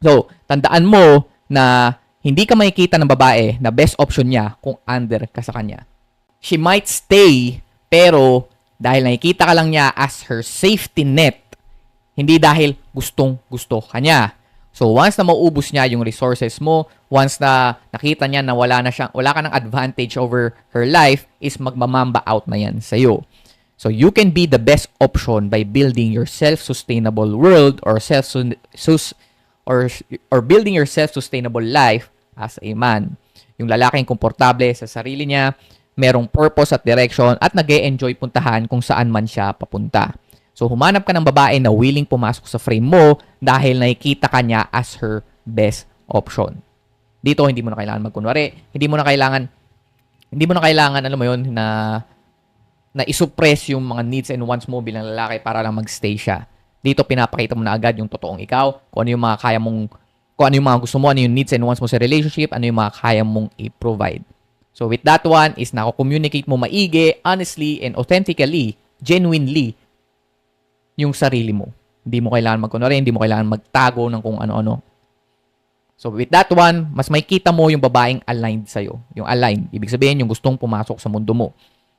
So, tandaan mo na hindi ka makikita ng babae na best option niya kung under ka sa kanya. She might stay, pero dahil nakikita ka lang niya as her safety net, hindi dahil gustong gusto ka niya. So once na maubos niya yung resources mo, once na nakita niya na wala ka ng advantage over her life, is magmamamba out na yan sa'yo. So you can be the best option by building your self-sustainable world or building your self-sustainable life as a man. Yung lalaking komportable sa sarili niya, merong purpose at direction at nag-e-enjoy puntahan kung saan man siya papunta. So humanap ka ng babae na willing pumasok sa frame mo dahil nakikita ka niya as her best option. Dito hindi mo na kailangan magkunwari, hindi mo na kailangan alam mo yon na isuppress yung mga needs and wants mo bilang lalaki para lang magstay siya. Dito pinapakita mo na agad yung totoong ikaw, kung ano yung mga kaya mong, kung ano yung mga gusto mo, ano yung needs and wants mo sa relationship, ano yung mga kaya mong i-provide. So with that one is nako-communicate mo maigi, honestly, and authentically, genuinely, yung sarili mo. Hindi mo kailangan magkunwari, hindi mo kailangan magtago ng kung ano-ano. So with that one, mas makikita mo yung babaeng aligned sa'yo. Yung aligned, ibig sabihin yung gustong pumasok sa mundo mo.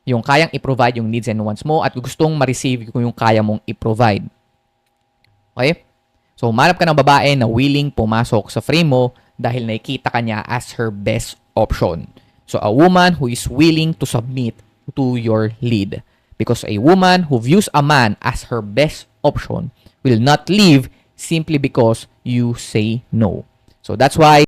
Yung kayang i-provide yung needs and wants mo at gustong ma-receive yung kaya mong i-provide. Okay? So humanap ka ng babae na willing pumasok sa frame mo dahil nakikita ka niya as her best option. So a woman who is willing to submit to your lead. Because a woman who views a man as her best option will not leave simply because you say no. So that's why